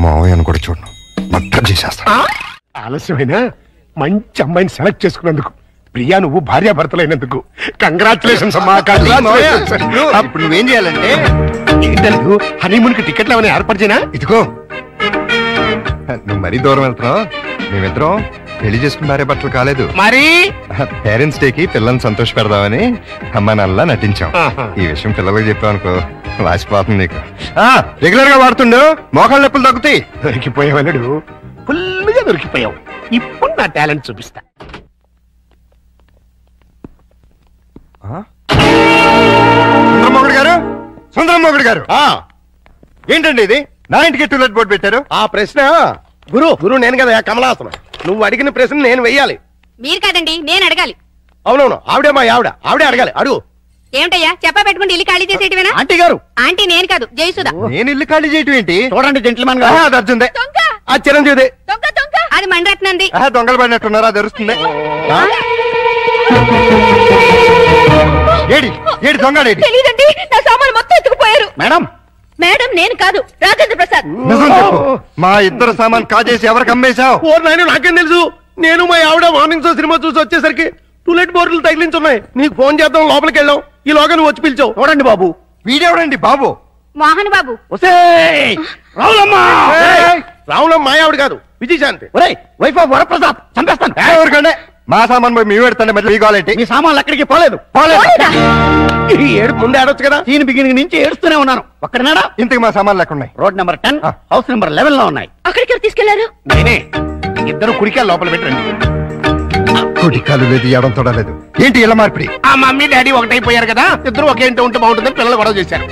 [SPEAKER 2] మావయ్యను కూడా చూడను, మట్టం చేసేస్తా.
[SPEAKER 3] ఆలస్యమైన మంచి అమ్మాయిని సెలెక్ట్ చేసుకున్నందుకు, ప్రియా నువ్వు భార్యాభర్తలైనందుకు కంగ్రాచులేషన్స్ అమ్మా.
[SPEAKER 2] అప్పుడు నువ్వేం చేయాలంటే,
[SPEAKER 3] ఏంటంటే హనీమూన్ కి టికెట్లు ఏమైనా ఏర్పాటు చేయనా?
[SPEAKER 2] ఇదిగో నువ్వు మరీ దూరం వెళ్తున్నావు. మేమిద్దరం పెళ్లి చేసుకున్న భార్య భర్తలు కాలేదు.
[SPEAKER 3] మరి
[SPEAKER 2] పేరెంట్స్ డేకి పిల్లల్ని సంతోష పెడదామని అమ్మా నాన్నలా నటించాం. ఈ విషయం పిల్లలకు చెప్పావు అనుకో, వాసిపోతుంది నీకు. రెగ్యులర్ గా వాడుతుండు, మోకాళ్ళ నొప్పులు తగ్గుతాయి.
[SPEAKER 3] దొరికిపోయావు, ఫుల్గా దొరికిపోయావు. ఇప్పుడు నా టాలెంట్ చూపిస్తా.
[SPEAKER 2] సుందరమోగుడు గారు, సుందరమోగుడు గారు, ఏంటండి ఇది? నా ఇంటికి టూలెట్ బోర్డు పెట్టారు.
[SPEAKER 3] ఆ ప్రశ్న గురు నేను కదా కమలాసనం. నువ్వు అడిగిన ప్రశ్న నేను వెయ్యాలి.
[SPEAKER 4] మీరు కాదండి, నేను అడగాలి.
[SPEAKER 3] అవునవును, ఆవిడే మా ఆవిడే అడగాలి. అడుగు.
[SPEAKER 4] ఏమిటయ్యా, చెప్పా పెట్టుకుంటే ఇల్లు ఖాళీ చేసేటివేనా?
[SPEAKER 3] ఆంటీ గారు.
[SPEAKER 4] ఆంటీ నేను కాదు, జయసుధ.
[SPEAKER 2] నేను ఇల్లు ఖాళీ చేయటం ఏంటి?
[SPEAKER 3] చూడండి జెంట్లమన్ అది అర్జుందే,
[SPEAKER 4] దొంగ,
[SPEAKER 3] ఆ చిరంజీవిదే.
[SPEAKER 4] దొంగ దొంగ, అది మణిరత్నంది.
[SPEAKER 2] దొంగలు పడినట్టున్నారా? తెలుస్తుంది. ఏడి ఏడి దొంగడేడి?
[SPEAKER 9] తెలీదండి, నా సామాను మొత్తం ఎత్తుకుపోయారు.
[SPEAKER 3] మేడం
[SPEAKER 9] మేడం నేను కాదు, రాజేంద్ర ప్రసాద్.
[SPEAKER 2] నిజం చెప్పు, మా ఇద్దరు సామాన్ కాజేసి ఎవరికి అమ్మేశావు?
[SPEAKER 3] నాకేం తెలుసు. నేను మా ఆవిడ మార్నింగ్ షో సినిమా చూసి వచ్చేసరికి టూలెట్ బోర్డులు తగిలించున్నాయి. నీకు ఫోన్ చేద్దాం లోపలికి వెళ్ళాం, ఈ లోగా నువ్వు వచ్చి పిలిచావు. చూడండి బాబు.
[SPEAKER 2] వీడెవడండి బాబు?
[SPEAKER 4] మోహన్ బాబు.
[SPEAKER 3] రావులమ్మ మా ఆవిడ కాదు, విజయశాంతి. Wife of Varaprasad. చంపేస్తాను. ఎవరికంటే మా సామాన్ పోయి మేము పెడతాను. మళ్ళీ కావాలంటే మీ సామాన్లు ఎక్కడికి పోలేదు. ఏడు ముందే ఆడొచ్చు కదా. సీన్ బిగినింగ్ నుంచి ఏడుస్తూనే ఉన్నాను. ఒక్కడనాడా? ఇంతకు మా సామాన్లు ఎక్కడ ఉన్నాయి? రోడ్ నెంబర్ 10, హౌస్ నెంబర్ 11 లో ఉన్నాయి.
[SPEAKER 9] అక్కడికి తీసుకెళ్లారు.
[SPEAKER 3] నేనే. ఇద్దరు కుడికాలు లోపల పెట్టండి.
[SPEAKER 2] కుడికాలు లేదు, ఎడం తోడలేదు. ఏంటి ఇలా మార్పిడి?
[SPEAKER 3] ఆ మమ్మీ డాడీ ఒకటైపోయారు కదా, ఇద్దరు ఒకే ఇంటి ఉంటే బాగుంటుందని పిల్లలు గొడవ చేశారు.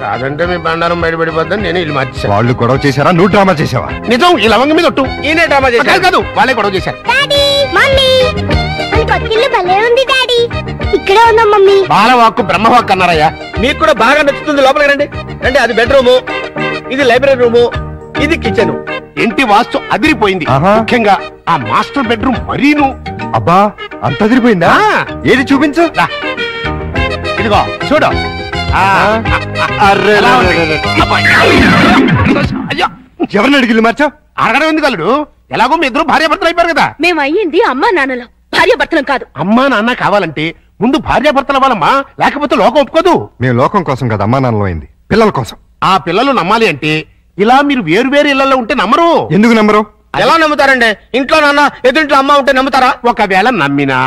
[SPEAKER 3] కాదంటే మీ బండారం బయటపడిపోద్దని నేను ఇల్లు మార్చేశాను.
[SPEAKER 2] వాళ్ళు గొడవ చేశారా? నువ్వు డ్రామా చేసావా?
[SPEAKER 3] నిజం, ఈ లవంగ మీద ఒట్టు. ఈయనే డ్రామా చేశారు. కాదు, వాళ్ళే గొడవ చేశారు.
[SPEAKER 6] ఇక్కడే ఉందా మమ్మీ?
[SPEAKER 3] బాలవాక్కు బ్రహ్మవాక్కు అన్నారయ్యా.
[SPEAKER 5] మీకు కూడా బాగా నచ్చుతుంది, లోపలికి రండి. రండి, అది బెడ్రూము, ఇది లైబ్రరీ రూము,
[SPEAKER 3] ఇది కిచెన్. ఇంటి వాస్తు అదిరిపోయింది. ముఖ్యంగా ఆ మాస్టర్ బెడ్రూమ్ మరీను.
[SPEAKER 2] అబ్బా అంత అదిరిపోయిందా? ఏది చూపించు.
[SPEAKER 3] ఇదిగో చూడు.
[SPEAKER 2] ఎవరిని అడిగిల్లు మార్చా?
[SPEAKER 3] అడగడం ఎందుకు అల్లుడు? ఎలాగో మీ ఇద్దరు భార్యాభర్తలు అయిపోయారు కదా.
[SPEAKER 9] మేము అయ్యింది అమ్మా నాన్నలో, భార్యాభర్తలం కాదు.
[SPEAKER 3] అమ్మా నాన్న కావాలంటే ముందు భార్యాభర్తలు అవ్వాలమ్మా, లేకపోతే లోకం ఒప్పుకోదు.
[SPEAKER 2] మేము లోకం కోసం కదా అమ్మా నాన్నలో అయింది, పిల్లల కోసం.
[SPEAKER 3] ఆ పిల్లలు నమ్మాలి అంటే ఇలా మీరు వేరు వేరు ఇళ్లలో ఉంటే నమ్మరు.
[SPEAKER 2] ఎందుకు నమ్మరు?
[SPEAKER 5] ఎలా నమ్ముతారండి? ఇంట్లో నాన్న ఎదుంట్లో అమ్మ ఉంటే నమ్ముతారా?
[SPEAKER 3] ఒకవేళ నమ్మినా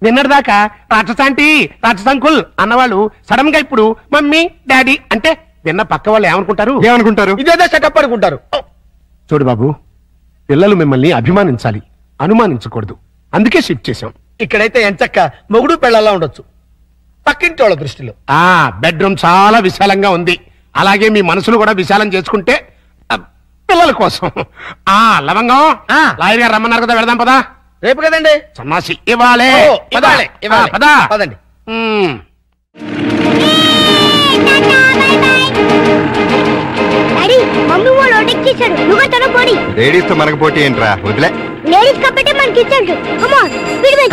[SPEAKER 3] నిన్నటిదాకా రాక్షసాంటి రాక్షసంకుల్ అన్నవాళ్ళు సడన్ గా ఇప్పుడు మమ్మీ డాడీ అంటే విన్న పక్క వాళ్ళు ఏమనుకుంటారు?
[SPEAKER 5] ఇదేదో సెటప్ అనుకుంటారు.
[SPEAKER 3] చూడు బాబు, పిల్లలు మిమ్మల్ని అభిమానించాలి, అనుమానించకూడదు. అందుకే షిఫ్ట్ చేశాం.
[SPEAKER 5] ఇక్కడైతే ఎంచక్క మొగుడు పెళ్ళలా ఉండొచ్చు పక్కింటి వాళ్ళ దృష్టిలో.
[SPEAKER 3] బెడ్రూమ్ చాలా విశాలంగా ఉంది. అలాగే మీ మనసును కూడా విశాలం చేసుకుంటే పిల్లల కోసం. లవంగం లాయర్ గారు రమ్మన్నారు కదా, వెళదాం పదా.
[SPEAKER 5] రేపు కదండి
[SPEAKER 3] సన్నాసి. ఇవ్వాలే
[SPEAKER 5] పదండి.
[SPEAKER 2] లేడీస్ తో మనకు పోటీ ఏంట్రా? వదిలే.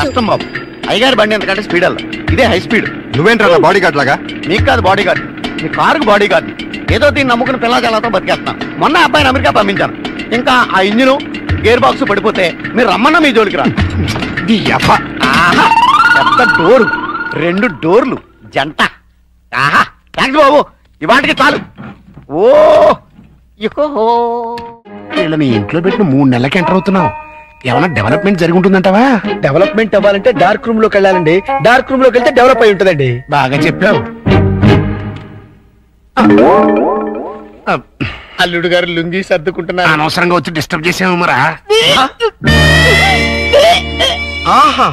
[SPEAKER 5] కష్టం బాబు, అయ్యగారి బండి ఎంతకంటే స్పీడ్ అల్ల, ఇదే హై స్పీడ్.
[SPEAKER 2] నువ్వేంట్రా బాడీ గార్డ్ లాగా?
[SPEAKER 5] మీకు కాదు బాడీ గార్డ్, మీ కారుకు బాడీ గార్డ్. ఏదో దీన్ని నమ్ముకుని పిల్లలతో బతికేస్తున్నాను. మొన్న అబ్బాయిని అమెరికా పంపించాను. ఇంకా ఆ ఇంజిన్ గేర్ బాక్స్ పడిపోతే మీరు రమ్మన్నా మీ జోలికి రా. పెద్ద డోరు, 2 డోర్లు జంట. థ్యాంక్స్ బాబు, ఇవాటికి చాలు. ఓ
[SPEAKER 3] వీళ్ళని ఇంట్లో పెట్టిన 3 నెలలకి ఎంటర్ అవుతున్నావు. ఏమైనా డెవలప్మెంట్ జరిగి ఉంటుందంటావా?
[SPEAKER 5] డెవలప్మెంట్ అవ్వాలంటే డార్క్ రూమ్ లోకి వెళ్ళాలండి. డార్క్ రూమ్ లోకి వెళ్తే డెవలప్ అయి ఉంటుందండి.
[SPEAKER 3] బాగా చెప్పావు.
[SPEAKER 5] అల్లుడు గారు లుంగి సర్దుకుంటున్నారు.
[SPEAKER 3] అనవసరంగా వచ్చి డిస్టర్బ్ చేసాము మరా.
[SPEAKER 5] ఆహా,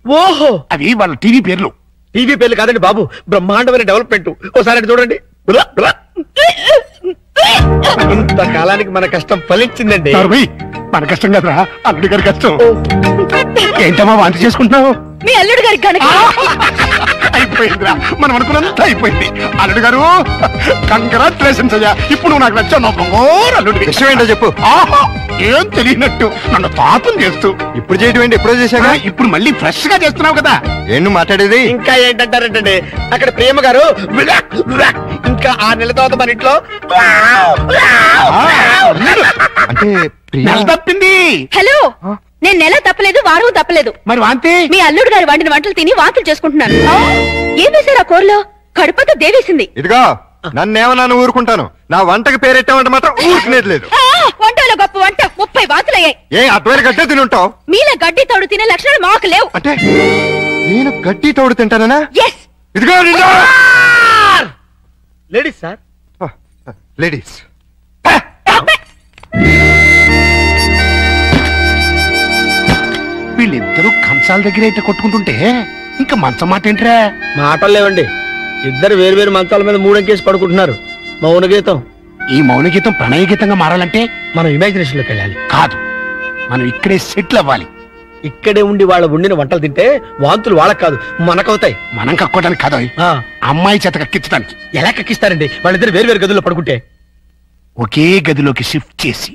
[SPEAKER 5] ఓహో,
[SPEAKER 3] అవి వాళ్ళ టీవీ పేర్లు.
[SPEAKER 5] టీవీ పేర్లు కాదండి బాబు, బ్రహ్మాండమైన డెవలప్మెంట్. ఓసారి చూడండి. ఇంతకాలానికి మన కష్టం ఫలించిందండి.
[SPEAKER 3] మన కష్టం కదరా, అల్లుడి గారి కష్టం. ఏంటమ్మా వాంతి చేసుకుంటున్నావు?
[SPEAKER 9] మీ అల్లుడు గారికి కనుక
[SPEAKER 3] అయిపోయిందిరా, మనం అనుకున్నంత అయిపోయింది. అల్లుడు గారు కంగ్రాచులేషన్స్ అయ్యా. ఇప్పుడు నువ్వు నాకు నచ్చావు. అల్లుడి
[SPEAKER 2] విషయం ఏంటో చెప్పు.
[SPEAKER 3] ఏం తెలియనట్టు నన్ను పాపం చేస్తూ.
[SPEAKER 2] ఇప్పుడు చేయటం ఏంటి? ఎప్పుడో చేశాగా.
[SPEAKER 3] ఇప్పుడు మళ్ళీ ఫ్రెష్ గా చేస్తున్నావు కదా.
[SPEAKER 2] ఏంటి మాట్లాడేది?
[SPEAKER 5] ఇంకా ఏంటంటారేంటండి, అక్కడ ప్రేమ గారు ఇంకా 6 నెలల తర్వాత మన ఇంట్లో
[SPEAKER 2] అంటే
[SPEAKER 3] నెల తప్పింది.
[SPEAKER 9] హలో, నేను నెల తప్పలేదు, వారం తప్పలేదు.
[SPEAKER 3] మరి వాంతి?
[SPEAKER 9] మీ అల్లుడు గారు వండిన వంటలు తిని వాంతులు చేసుకుంటున్నాను. ఏం వేశారు ఆ కూరలో? కడుపుతో దేవేసింది.
[SPEAKER 2] ఇదిగో నన్నేమన్నా ఊరుకుంటాను, నా వంటకి పేరెట్టామంటే మాత్రం ఊరుకునేది లేదు.
[SPEAKER 9] వంటలో గొప్ప వంట 30 వాంతులయ్యాయి.
[SPEAKER 2] ఏ అద్వైన గడ్డే తినుంటావు?
[SPEAKER 9] మీలా గడ్డి తోడు తినే లక్షణాలు మాకు లేవు.
[SPEAKER 2] అంటే నేను గడ్డి తోడు తింటానా? ఇదిగో
[SPEAKER 5] లేడీస్ సార్,
[SPEAKER 2] లేడీస్.
[SPEAKER 3] వీళ్ళిద్దరూ కంచాల దగ్గర అయితే కొట్టుకుంటుంటే ఇంకా మంచం మాట ఏంట్రా?
[SPEAKER 5] మాటలు లేవండి. ఇద్దరు వేరు వేరు మంచాల మీద 3 అంకేసి పడుకుంటున్నారు. మౌన గీతం.
[SPEAKER 3] ఈ మౌన గీతం ప్రణయ గీతంగా మారాలంటే
[SPEAKER 5] మనం ఇమాజినేషన్ లోకి వెళ్ళాలి.
[SPEAKER 3] కాదు, మనం ఇక్కడే సెటిల్ అవ్వాలి.
[SPEAKER 5] ఇక్కడే ఉండి వాళ్ళ వండిన వంటలు తింటే వాంతులు వాళ్ళకి కాదు మనకవుతాయి.
[SPEAKER 3] మనం కక్కోవడానికి కాదు, అమ్మాయి చేత కక్కించడానికి.
[SPEAKER 5] ఎలా కక్కిస్తారండి? వాళ్ళిద్దరు వేరు వేరు గదుల్లో పడుకుంటే.
[SPEAKER 3] ఒకే గదిలోకి షిఫ్ట్ చేసి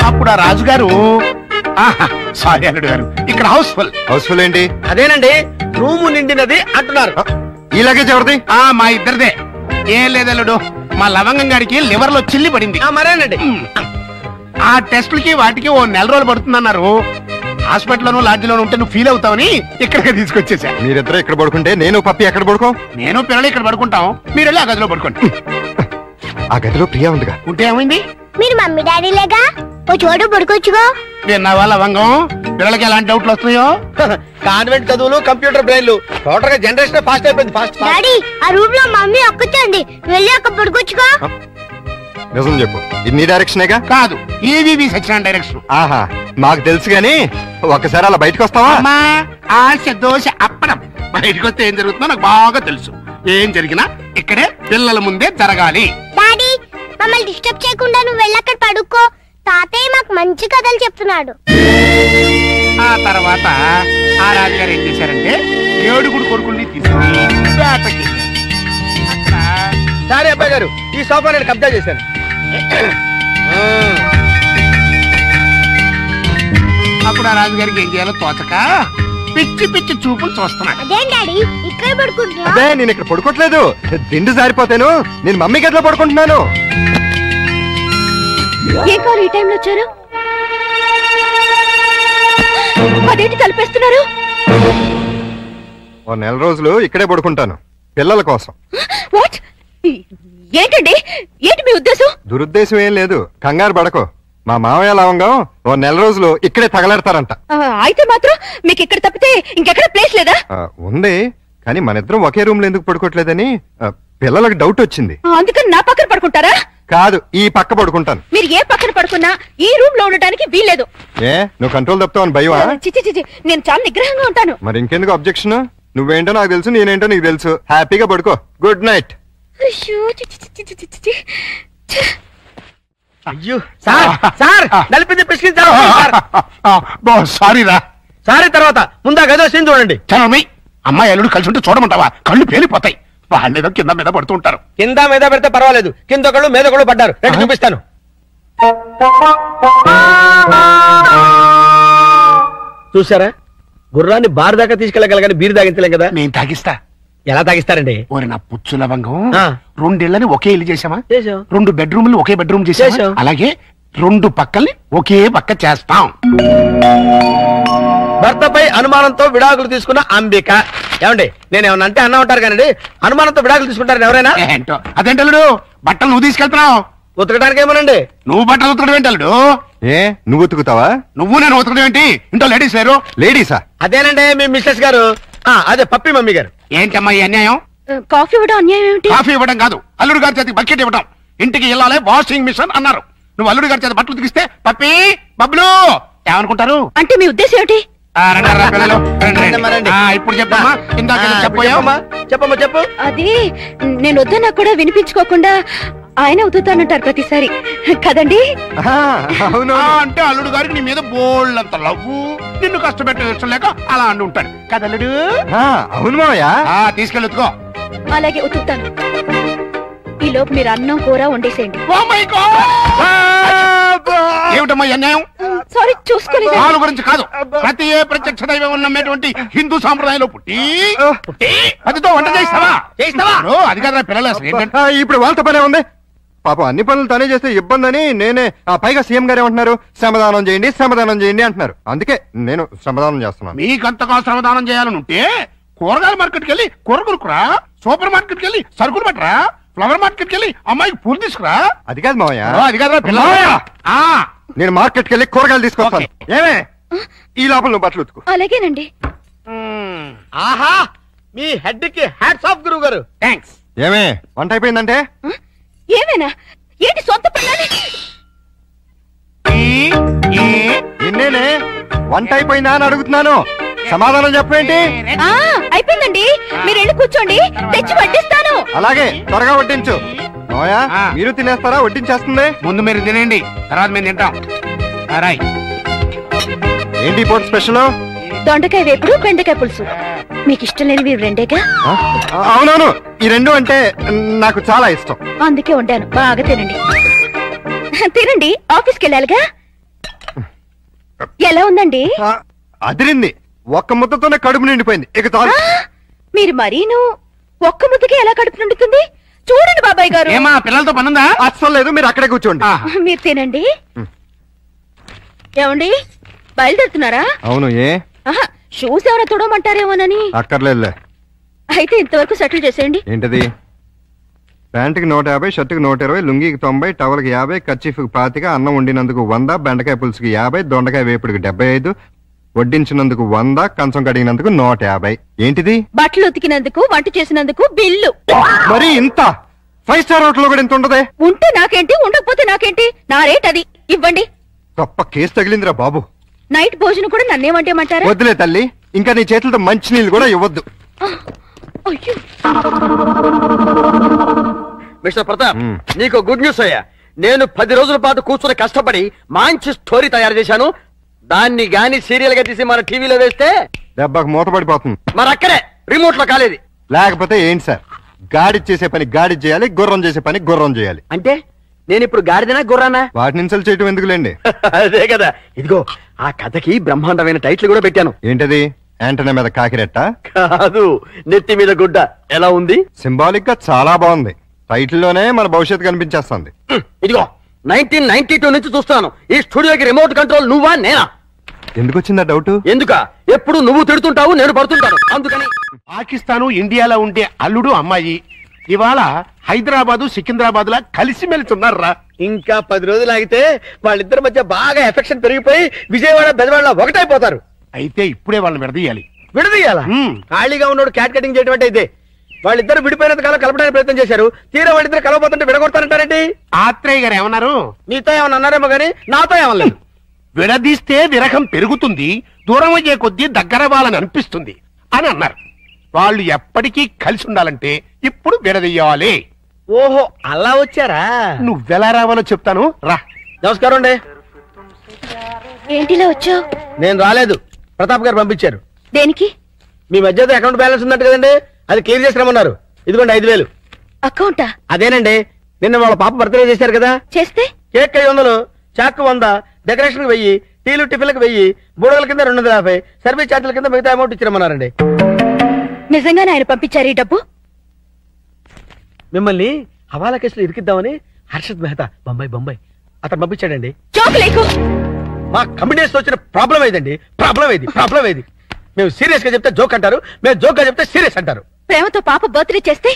[SPEAKER 3] అప్పుడు ఆ రాజుగారు, సారీ అల్లుడు గారు, ఇక్కడ హౌస్ఫుల్
[SPEAKER 2] ఏంటి?
[SPEAKER 5] అదేనండి, రూము నిండినది అంటున్నారు.
[SPEAKER 2] ఈ లగేజ్ ఎవరిది?
[SPEAKER 3] మా ఇద్దరిదే. ఏం లేదల్లుడు, మా లవంగం గారికి లివర్ లో చిల్లి పడింది.
[SPEAKER 5] మరేనండి,
[SPEAKER 3] ఆ టెస్టులకి వాటికి 1 నెల రోజులు పడుతుందన్నారు. హాస్పిటల్లోనూ లాడ్జిలోనూ ఉంటే నువ్వు ఫీల్ అవుతావని ఇక్కడికి తీసుకొచ్చేసా.
[SPEAKER 2] మీరిద్దరు ఇక్కడ పడుకుంటే నేను పప్పి ఎక్కడ పడుకో?
[SPEAKER 3] నేను పిల్లలు ఇక్కడ పడుకుంటాం, మీరు వెళ్ళి ఆ గదిలో పడుకోండి.
[SPEAKER 2] ఆ గదిలో ప్రియా ఉందిగా.
[SPEAKER 3] ఉంటే ఏమైంది?
[SPEAKER 6] మీరు మమ్మీ డాడీ లేగా ఓ చోటు పడుకోవచ్చుగా.
[SPEAKER 3] విన్నావా లవంగం, పిల్లలకి ఎలాంటి డౌట్లు వస్తున్నాయో?
[SPEAKER 5] కాన్వెంట్ చదువులు, కంప్యూటర్ బ్రెయిన్లు, టోటల్ గా జనరేషన్ ఫాస్ట్ అయిపోయింది. ఫాస్ట్.
[SPEAKER 6] డాడీ, ఆ రూమ్ లో మమ్మీ ఒక్కచండి, వెళ్ళి అక్కడ పడుకోవచ్చుగా.
[SPEAKER 2] నిజం చెప్పు, ఇది డైరెక్షనేగా?
[SPEAKER 3] కాదు, ఈవీవి సత్యనారాయణ డైరెక్షన్.
[SPEAKER 2] ఆహా, మాకు తెలుసు గాని ఒక్కసారి అలా బయటకు వస్తావా?
[SPEAKER 3] ఆశ దోశ అప్పడం. బయటకు వస్తే ఏం జరుగుతుందో నాకు బాగా తెలుసు. ఏం జరిగినా ఇక్కడే పిల్లల ముందే జరగాలి.
[SPEAKER 6] డాడీ, మమ్మల్ని డిస్టర్బ్ చేయకుండా నువ్వు వెళ్ళి అక్కడ పడుకో. తాతయ్య మాకు మంచి కథలు చెప్తున్నాడు.
[SPEAKER 3] ఆ తర్వాత ఆ రాజుగారు ఏం చేశారంటే 7 కొడుకుల్ని తీసుకుని
[SPEAKER 5] సరే అబ్బాయి గారు, ఈ సోఫా నేను కబ్జా చేశాను.
[SPEAKER 3] అప్పుడు ఆ రాజుగారికి ఏం చేయాలో తోచక పిచ్చి పిచ్చి చూపులు చూస్తున్నాడు.
[SPEAKER 6] అదేం డాడీ ఇక్కడే పడుకుంటున్నా?
[SPEAKER 2] అదే నేను ఇక్కడ పడుకోవట్లేదు, దిండు జారిపోతాను, నేను మమ్మీ గదిలో పడుకుంటున్నాను.
[SPEAKER 9] ఏం కావాలి ఈ టైంలో వచ్చారు? అదేంటి తలపేస్తున్నారు?
[SPEAKER 2] ఓ నెల రోజులు ఇక్కడే పడుకుంటాను పిల్లల కోసం.
[SPEAKER 9] వాట్? ఏంటండి, ఏంటి మీ ఉద్దేశం?
[SPEAKER 2] దురుద్దేశం ఏం లేదు, కంగారు పడకో. మా మావయ్య లవంగం ఓ నెల రోజులు ఇక్కడే తగలెడతారంట.
[SPEAKER 9] అయితే మాత్రం మీకు ఇక్కడ తప్పితే ఇంకెక్కడ ప్లేస్ లేదా?
[SPEAKER 2] ఉంది, కానీ మన ఇద్దరం ఒకే రూమ్ లో ఎందుకు పడుకోవట్లేదని పిల్లలకు డౌట్ వచ్చింది.
[SPEAKER 9] అందుకని నా పక్కన పడుకుంటారా?
[SPEAKER 2] కాదు, ఈ పక్క పడుకుంటాను.
[SPEAKER 9] మీరు ఏ పక్కన పడుకున్నా ఈ రూమ్ లో ఉండటానికి వీల్లేదు.
[SPEAKER 2] ఏ నువ్వు కంట్రోల్ తప్పుతావని భయమా?
[SPEAKER 9] చిచి, నేను చాలా నిగ్రహంగా ఉంటాను.
[SPEAKER 2] మరి ఇంకెందుకు అబ్జెక్షన్? నువ్వేంటో నాకు తెలుసు, నేనేంటో నీకు తెలుసు. హ్యాపీగా పడుకో. Good night.
[SPEAKER 5] అయ్యో సార్, సార్ నలిపింది పిసికించారు.
[SPEAKER 3] సారీ రా.
[SPEAKER 5] సారీ తర్వాత ముందా గదో సీన్ చూడండి.
[SPEAKER 3] చలమి అమ్మాయి అల్లుడు కలిసి ఉంటే చూడమంటావా? కళ్ళు పేలిపోతాయి. వాళ్ళేదో కింద మీద పడుతూ ఉంటారు.
[SPEAKER 5] కింద మీద పెడితే పర్వాలేదు, కింద ఒకళ్ళు మీద ఒకళ్ళు పడ్డారు. రండి చూపిస్తాను. చూసారా, గుర్రాన్ని బార్ దాకా తీసుకెళ్ళగలగాని బీరు తాగించలేం కదా.
[SPEAKER 3] నేను తాగిస్తా.
[SPEAKER 5] ఎలా తాగిస్తారండి?
[SPEAKER 3] ఓరి నా పుచ్చు లవంగం,
[SPEAKER 5] ఆ.
[SPEAKER 3] 2 ఇళ్ళని ఒకే ఇల్లు చేసామా?
[SPEAKER 5] చేసాం.
[SPEAKER 3] 2 బెడ్రూమ్లు ఒకే బెడ్రూమ్ చేసాం.
[SPEAKER 5] చేసాం.
[SPEAKER 3] అలాగే 2 పక్కల్ని ఒకే పక్క చేస్తాం.
[SPEAKER 5] భర్తపై అనుమానంతో విడాకులు తీసుకున్న అంబిక. ఏమండి, నేను ఏమన్నా అంటే అన్నా ఉంటారు కానీ అనుమానంతో విడాకులు తీసుకుంటారని ఎవరైనా?
[SPEAKER 3] ఏంటో అదేంటి అల్లుడు, బట్టలు నువ్వు తీసుకెళ్తున్నావు.
[SPEAKER 5] ఉతకడానికి ఏమోనండి.
[SPEAKER 3] నువ్వు బట్టలు ఉతకడం ఏంటి అల్లుడు?
[SPEAKER 2] ఏ నువ్వు ఉతుకుతావా?
[SPEAKER 3] నువ్వు నేను ఉతకడం ఏంటి? ఇంట్లో లేడీస్ లేరు?
[SPEAKER 2] లేడీసా?
[SPEAKER 5] అదేనండి మీ మిస్సెస్ గారు. అదే పప్పి మమ్మీ గారు.
[SPEAKER 3] ఏంటమ్మా ఈ అన్యాయం?
[SPEAKER 9] కాఫీ ఇవ్వడం అన్యాయం ఏమిటి?
[SPEAKER 3] కాఫీ ఇవ్వడం కాదు, అల్లుడు గారి చేతికి బకెట్ ఇవ్వడం. ఇంటికి వెళ్ళాలి వాషింగ్ మిషన్ అన్నారు. నువ్వు అల్లుడు గారి చేతి బట్టలు ఉతికిస్తే పప్పి బబ్లు ఏమనుకుంటారు?
[SPEAKER 9] అంటే మీ ఉద్దేశం ఏమిటి?
[SPEAKER 3] రండి పిల్లలు, రండి,
[SPEAKER 5] రండి.
[SPEAKER 3] రండి. ఇప్పుడు చెప్పమ్మా. ఇందాక చెప్పమ్మా.
[SPEAKER 5] చెప్పమ్మా చెప్పు.
[SPEAKER 9] అది నేను వద్దన్నా కూడా వినిపించుకోకుండా ఆయన ఉతుతానంటారు ప్రతిసారి కదండి.
[SPEAKER 2] అవును.
[SPEAKER 3] అంటే అల్లుడు గారికి నీ మీద బోళ్ళంత లవ్వు, నిన్ను కష్టపెట్టే ఇష్టం లేక అలా అంటూ ఉంటాడు కదా అల్లుడు?
[SPEAKER 2] అవును మావయ్య.
[SPEAKER 3] తీసుకెళ్ళుకో.
[SPEAKER 9] అలాగే ఉతుకుతాను. ఈ లోపు మీరు అన్నం కూర వండేసేయండి.
[SPEAKER 3] ఏమిటమ్మా ఈ అన్యాయం?
[SPEAKER 9] సారీ చూసుకోలేదు.
[SPEAKER 3] వాళ్ళ గురించి కాదు, ప్రతి ఏ ప్రత్యక్ష దైవం నమ్మేటువంటి హిందూ సాంప్రదాయంలో పుట్టి అదితో వంట చేస్తావా? అది కదా పిల్లలు అసలు ఏంటంటే.
[SPEAKER 2] ఇప్పుడు వాళ్ళతో పనే ఉంది. పాపం అన్ని పనులు తనే చేస్తే ఇబ్బంది అని నేనే. పైగా సీఎం గారు ఏమంటున్నారు? శ్రమదానం చేయండి, శ్రమదానం చేయండి అంటున్నారు. అందుకే నేను శ్రమదానం చేస్తున్నాను.
[SPEAKER 3] మీకంతగా శ్రమదానం చేయాలని ఉంటే కూరగాయల మార్కెట్కి వెళ్ళి కూర కొనుక్కురా, సూపర్ మార్కెట్కి వెళ్ళి సరుకులు పట్టరా, ఫ్లవర్ మార్కెట్కి వెళ్ళి అమ్మాయికి పూలు తీసుకురా.
[SPEAKER 2] అది కాదు మావయ్య.
[SPEAKER 3] అది కదా పిల్ల.
[SPEAKER 2] నేను మార్కెట్కి వెళ్ళి కూరగాయలు తీసుకొస్తాను. ఏమే ఈ లోపల నువ్వు బట్టలు ఉతుకు.
[SPEAKER 9] అలాగేనండి.
[SPEAKER 5] ఆహా, మీ హెడ్ కి హ్యాట్స్ ఆఫ్ గురువు గారు.
[SPEAKER 3] థ్యాంక్స్.
[SPEAKER 2] ఏమే వంట అయిపోయిందంటే?
[SPEAKER 9] ఏమైనా ఏంటి సొంత పిల్లని?
[SPEAKER 2] నిన్నేనే వంట అయిపోయిందా అని అడుగుతున్నాను, సమాధానం చెప్పేంటి?
[SPEAKER 9] అయిపోయిందండి, మీరు వెళ్ళి కూర్చోండి, తెచ్చి వడ్డిస్తాను.
[SPEAKER 2] అలాగే త్వరగా వడ్డించు. మావయ్య మీరు తినేస్తారా? వడ్డించేస్తుంది.
[SPEAKER 3] ముందు మీరు తినండి, తర్వాత మేము తింటాం. రాయ్.
[SPEAKER 2] ఏంటి పోటీ స్పెషల్?
[SPEAKER 9] దొండకాయ వేపుడు, బెండకాయ పులుసు. మీకు ఇష్టం లేనివి రెండేగా?
[SPEAKER 2] అవునవును, ఈ 2 అంటే నాకు చాలా ఇష్టం.
[SPEAKER 9] అందుకే వండాను, బాగా తినండి. తినండి, ఆఫీస్కి వెళ్ళాలిగా. ఎలా ఉందండి?
[SPEAKER 2] అదిరింది. ఒక్క ముద్దతోనే కడుపు నిండిపోయింది. ఇక చాలు.
[SPEAKER 9] మీరు మరీను ఒక్క ముద్దకి ఎలా కడుపు నిండుతుంది? చూడండి బాబాయ్ గారు.
[SPEAKER 3] ఏమా పిల్లలతో పనుందా?
[SPEAKER 2] అస్సలు లేదు, మీరు అక్కడే కూర్చోండి.
[SPEAKER 9] మీరు తినండి. ఏమండి బయలుదేరుతున్నారా?
[SPEAKER 2] అవును. ఏ
[SPEAKER 9] షూస్ ఏమైనా తొడమంటారేమోనని.
[SPEAKER 2] అక్కర్లేదులే.
[SPEAKER 9] అయితే ఇంతవరకు సెటిల్ చేసేయండి.
[SPEAKER 2] ఏంటది? ప్యాంటుకి 150, షర్టుకి 120, లుంగికి 90, టవల్కి 50, కర్చీఫ్కి 25, అన్నం వండినందుకు 100, బెండకాయ పులుసుకి 50, దొండకాయ వేపుడికి 75, వడ్డించినందుకు 100, కంచం కడిగినందుకు 150. ఏంటిది?
[SPEAKER 9] బట్టలు ఉతికినందుకు, వంట చేసినందుకు బిల్లు.
[SPEAKER 2] మరి ఇంత 5 స్టార్ హోటల్ కూడా ఇంత ఉండదే?
[SPEAKER 9] ఉంటే నాకేంటి, ఉండకపోతే నాకేంటి, నా రేట్ అది. ఇవ్వండి.
[SPEAKER 2] గొప్ప కేసు తగిలిందిరా బాబు.
[SPEAKER 9] నైట్ భోజనం కూడా నన్నేమంటేమంటారా?
[SPEAKER 2] వద్దులే తల్లి, ఇంకా నీ చేతులతో మంచినీళ్ళు కూడా ఇవ్వద్దు.
[SPEAKER 9] అయ్యో.
[SPEAKER 5] మిస్టర్ ప్రతాప్, నీకు గుడ్ న్యూస్ అయ్యా. నేను 10 రోజుల పాటు కూర్చుని కష్టపడి మంచి స్టోరీ తయారు చేశాను. దాన్ని గాని సీరియల్ గా తీసి మన టీవీలో వేస్తే
[SPEAKER 2] దెబ్బకు మూతపడిపోతుంది.
[SPEAKER 5] మరి అక్కడే రిమోట్ లో కాలేదు.
[SPEAKER 2] లేకపోతే ఏంటి సార్, గాడి చేసే పని గాడి చేయాలి, గుర్రం చేసే పని గుర్రం చేయాలి.
[SPEAKER 5] అంటే నేను ఇప్పుడు గాడిదనా గుర్రానా?
[SPEAKER 2] వాటిని ఇన్సల్ట్ చేయటం ఎందుకులేండి.
[SPEAKER 5] అదే కదా. ఇదిగో ఆ కథకి బ్రహ్మాండమైన టైటిల్ కూడా పెట్టాను.
[SPEAKER 2] ఏంటది? యాంటనా మీద కాకిరెట్ట?
[SPEAKER 5] కాదు, నెత్తి మీద గుడ్డ. ఎలా ఉంది?
[SPEAKER 2] సింబాలిక్ గా చాలా బాగుంది. టైటిల్ లోనే మన భవిష్యత్తు కనిపించేస్తుంది.
[SPEAKER 5] ఇదిగో 1992 నుంచి చూస్తాను ఈ స్టూడియోకి రిమోట్ కంట్రోల్ నువ్వా నేనా?
[SPEAKER 2] ఎందుకు వచ్చిందా డౌట్?
[SPEAKER 5] ఎందుక? ఎప్పుడు నువ్వు తిడుతుంటావు, నేను పడుతుంటాను. అందుకని
[SPEAKER 3] పాకిస్తాను ఇండియాలో ఉండే అల్లుడు అమ్మాయి ఇవాళ హైదరాబాదు సికింద్రాబాద్ లా కలిసిమెలిసి ఉన్నారా?
[SPEAKER 5] ఇంకా 10 రోజులు ఆగితే వాళ్ళిద్దరి మధ్య బాగా ఎఫెక్షన్ పెరిగిపోయి విజయవాడ బెజవాడ ఒకటైపోతారు.
[SPEAKER 3] అయితే ఇప్పుడే వాళ్ళని విడదీయాలి.
[SPEAKER 5] విడదీయాలా? ఖాళీగా ఉన్నాడు క్యాట్ కటింగ్ చేయడం అయితే వాళ్ళిద్దరు విడిపోయినంత కాలం కలపడానికి ప్రయత్నం చేశారు. తీరా వాళ్ళిద్దరు కలవపోతుంటే విడగొడతారంటారేంటి?
[SPEAKER 3] ఆత్రేయ గారు ఏమన్నారు?
[SPEAKER 5] నీతో ఏమన్నా అన్నారేమో గానీ నాతో ఏమలేదు.
[SPEAKER 3] విడదీస్తే విరహం పెరుగుతుంది, దూరం అయ్యే కొద్దీ దగ్గర వాళ్ళని అనిపిస్తుంది అని అన్నారు. వాళ్ళు ఎప్పటికీ కలిసి ఉండాలంటే ఇప్పుడు విడదీయాలి.
[SPEAKER 5] ఓహో, అలా వచ్చారా?
[SPEAKER 3] నువ్వెలా రావాలో చెప్తాను రా.
[SPEAKER 5] నమస్కారం అండి.
[SPEAKER 9] ఏంటిలా వచ్చావు?
[SPEAKER 5] నేను రాలేదు, ప్రతాప్ గారు పంపించారు.
[SPEAKER 9] దేనికి?
[SPEAKER 5] మీ మధ్య అకౌంట్ బ్యాలెన్స్ ఉందంట కదండి, అది క్లియర్ చేసి రమ్మన్నారు. ఇదిగోండి 5,000.
[SPEAKER 9] అకౌంటా?
[SPEAKER 5] అదేనండి, నిన్న వాళ్ళ పాప బర్త్డే చేశారు కదా.
[SPEAKER 9] చేస్తే
[SPEAKER 5] కేక్ 500, చాకు 100, డెకరేషన్ 1000, టీలు టిఫిన్లకు 1000, బూడల కింద 250, సర్వీస్ ఛార్జీల కింద మిగతా అమౌంట్ ఇచ్చిరమ్మన్నారండి.
[SPEAKER 9] నిజంగానే ఆయన పంపించారు ఈ డబ్బు?
[SPEAKER 5] మిమ్మల్ని హవాలా కేసులో ఇరికిద్దామని హర్షద్ మెహతా బొంబాయి అతను పంపించాడండి.
[SPEAKER 9] జోక్ లేకు.
[SPEAKER 5] మా కమ్యూనిస్ట్ వచ్చిన ప్రాబ్లం ఏదండి? ప్రాబ్లం ఏది? మేము సీరియస్ గా చెప్తే జోక్ అంటారు, మేము జోక్ గా చెప్తే సీరియస్ అంటారు.
[SPEAKER 9] ప్రేమతో పాప బర్త్డే చేస్తే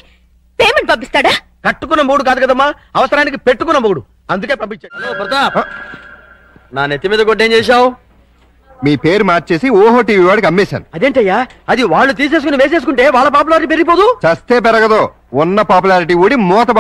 [SPEAKER 9] పేమెంట్ పంపిస్తాడా?
[SPEAKER 5] కట్టుకున్న మూడు కాదు కదమ్మా, అవసరానికి పెట్టుకున్న మూడు, అందుకే పంపించాడు. హలో ప్రతాప్, నా నెత్తి మీద గొడ్డేం చేశావు?
[SPEAKER 2] మీ పేరు మార్చేసి ఓహో టీవీ వాడికి అమ్మేశాను.
[SPEAKER 5] అదేంటయ్యా? అది వాళ్ళు తీసేసుకుని వేసేసుకుంటే వాళ్ళ పాపులారిటీ పెరిగిపోదు?
[SPEAKER 2] చస్తే పెరగదు, ఉన్న పాపులారిటీ ఊడి మూత